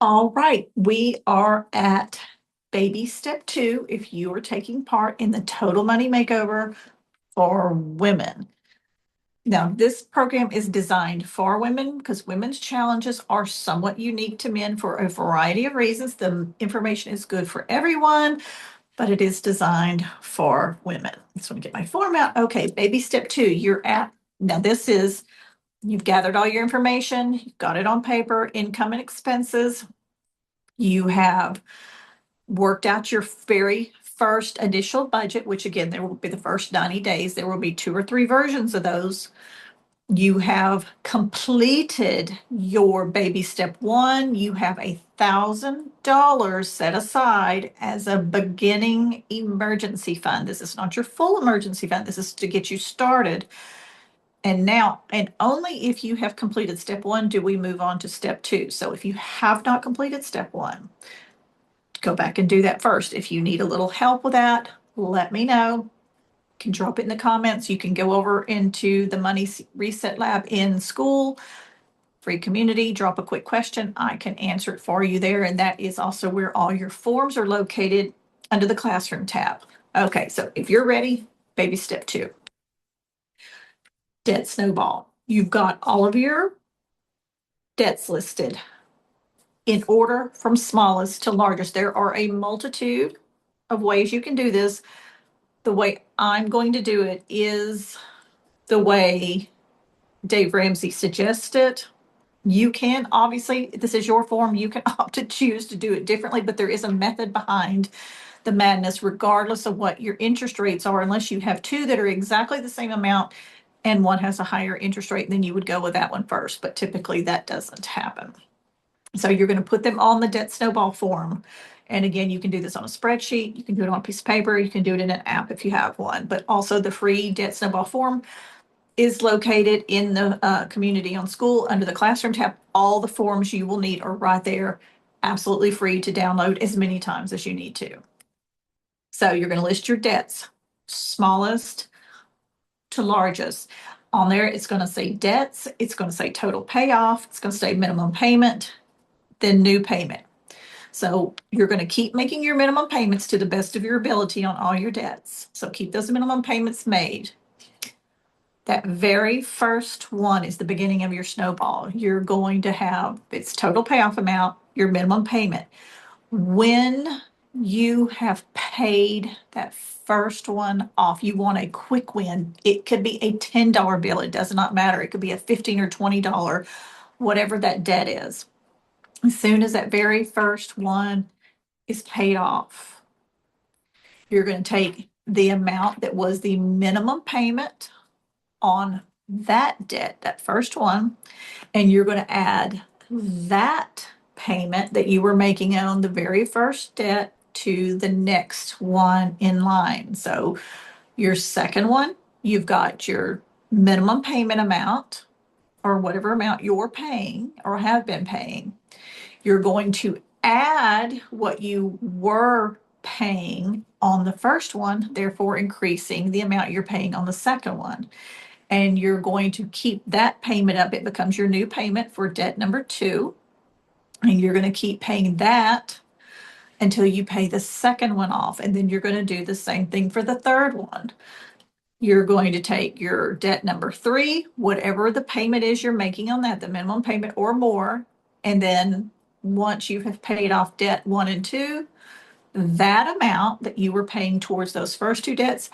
All right, we are at baby step 2 if you are taking part in the Total Money Makeover for women. Now, this program is designed for women because women's challenges are somewhat unique to men for a variety of reasons. The information is good for everyone, but it is designed for women. Just want to get my form out. Okay, baby step 2, now you've gathered all your information, you've got it on paper, income and expenses. You have worked out your very first initial budget, which again, there will be the first 90 days. There will be 2 or 3 versions of those. You have completed your baby step 1. You have $1,000 set aside as a beginning emergency fund. This is not your full emergency fund. This is to get you started. And only if you have completed step 1 do we move on to step 2. So if you have not completed step 1, go back and do that first. If you need a little help with that, let me know. You can drop it in the comments. You can go over into the Money Reset Lab in SKOOL, free community, drop a quick question. I can answer it for you there. And that is also where all your forms are located under the classroom tab. Okay, so if you're ready, baby step 2. Debt snowball. You've got all of your debts listed in order from smallest to largest. There are a multitude of ways you can do this. The way I'm going to do it is the way Dave Ramsey suggested. You can, obviously, this is your form, you can opt to choose to do it differently, but there is a method behind the madness, regardless of what your interest rates are, unless you have 2 that are exactly the same amount and one has a higher interest rate, then you would go with that one first. But typically that doesn't happen. So you're going to put them on the debt snowball form. And again, you can do this on a spreadsheet. You can do it on a piece of paper. You can do it in an app if you have one. But also the free debt snowball form is located in the community on SKOOL under the classroom tab. All the forms you will need are right there, absolutely free to download as many times as you need to. So you're going to list your debts, smallest to largest. On there, it's going to say debts. It's going to say total payoff. It's going to say minimum payment, then new payment. So you're going to keep making your minimum payments to the best of your ability on all your debts. So keep those minimum payments made. That very first one is the beginning of your snowball. You're going to have its total payoff amount, your minimum payment. When you have paid that first one off, you want a quick win. It could be a $10 bill. It does not matter. It could be a $15 or $20, whatever that debt is. As soon as that very first one is paid off, you're going to take the amount that was the minimum payment on that debt, that first one, and you're going to add that payment that you were making on the very first debt to the next one in line. So your second one, you've got your minimum payment amount or whatever amount you're paying or have been paying. You're going to add what you were paying on the first one, therefore increasing the amount you're paying on the second one. And you're going to keep that payment up. It becomes your new payment for debt number 2. And you're going to keep paying that until you pay the second one off. And then you're going to do the same thing for the third one. You're going to take your debt number 3, whatever the payment is you're making on that, the minimum payment or more. And then once you have paid off debt 1 and 2, that amount that you were paying towards those first 2 debts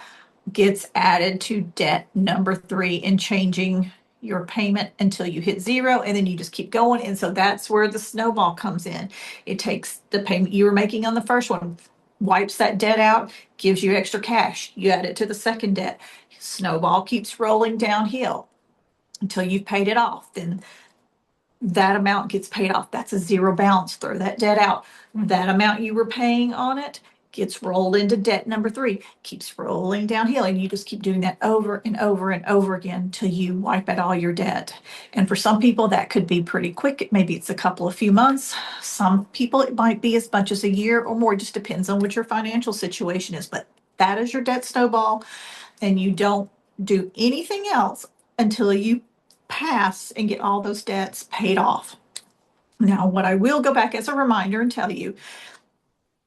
gets added to debt number 3 and changing your payment until you hit 0, and then you just keep going. And so that's where the snowball comes in. It takes the payment you were making on the first one, wipes that debt out, gives you extra cash. You add it to the second debt. Snowball keeps rolling downhill until you've paid it off. Then that amount gets paid off. That's a 0 balance. Throw that debt out. That amount you were paying on it gets rolled into debt number 3, keeps rolling downhill. And you just keep doing that over and over and over again until you wipe out all your debt. And for some people, that could be pretty quick. Maybe it's a few months. Some people, it might be as much as a year or more. It just depends on what your financial situation is. But that is your debt snowball. And you don't do anything else until you pass and get all those debts paid off. Now, what I will go back as a reminder and tell you,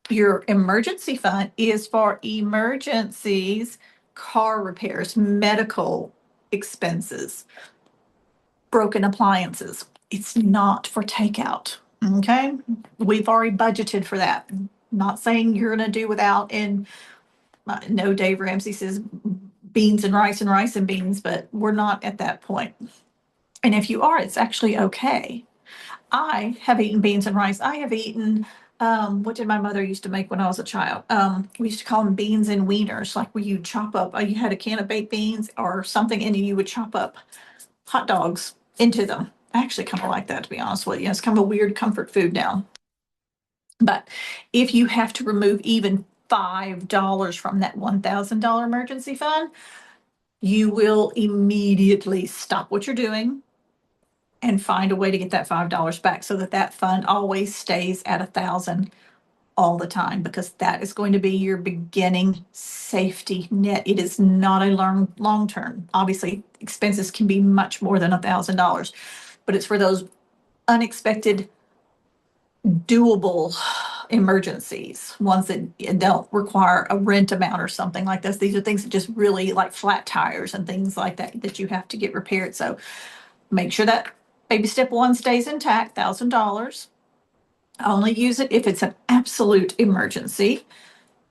your emergency fund is for emergencies, car repairs, medical expenses, broken appliances. It's not for takeout. Okay. We've already budgeted for that. Not saying you're going to do without. And no, Dave Ramsey says beans and rice and beans, but we're not at that point. And if you are, it's actually okay. I have eaten beans and rice. I have eaten, what did my mother used to make when I was a child? We used to call them beans and wieners, like where you chop up, you had a can of baked beans or something, and you would chop up hot dogs into them. I actually kind of like that, to be honest with you. It's kind of a weird comfort food now. But if you have to remove even $5 from that $1,000 emergency fund, you will immediately stop what you're doing and find a way to get that $5 back so that that fund always stays at 1,000 all the time, because that is going to be your beginning safety net. It is not a long term. Obviously, expenses can be much more than $1,000, but it's for those unexpected, doable emergencies, ones that don't require a rent amount or something like this. These are things that just really, like flat tires and things like that, that you have to get repaired. So make sure that baby step one stays intact, $1,000. Only use it if it's an absolute emergency.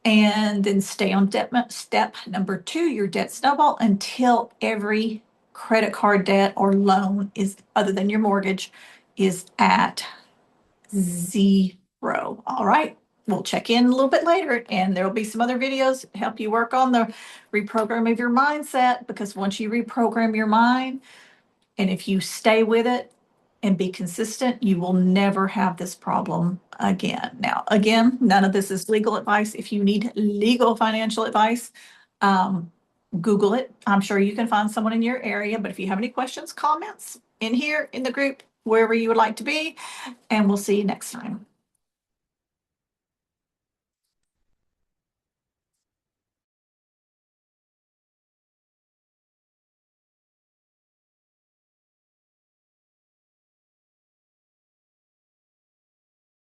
And then stay on step number 2, your debt snowball, until every credit card debt or loan is, other than your mortgage, is at 0. All right. We'll check in a little bit later, and there will be some other videos to help you work on the reprogram of your mindset, because once you reprogram your mind, and if you stay with it and be consistent, you will never have this problem again. Now, again, none of this is legal advice. If you need legal financial advice, Google it. I'm sure you can find someone in your area. But if you have any questions, comments in here in the group, wherever you would like to be, and we'll see you next time.